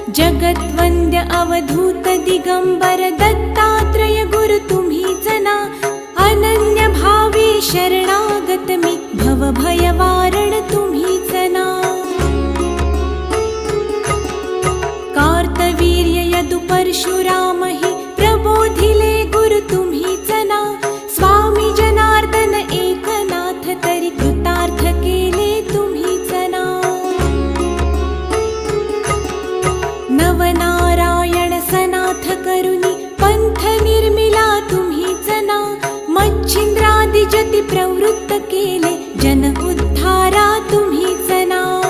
जगद्वन्द्य अवधूत दिगंबर दत्तात्रय गुरु तुम्हीच ना. अनन्य भावे शरणागत मी भवभयवारण तुम्हीच ना. कार्तवीर्य यदु परशुराम हि प्रबोधिले गुरु तुम्हीच ना. स्वामी जनार्दन एकनाथ तरी कृतार्थ केले तुम्हीच ना. नवनारायण सनाथ करुणी पंथ निर्मिला तुम्हीच ना. मच्छिंद्रादि जति प्रवृत्त केले जन उद्धारा तुम्हीच ना.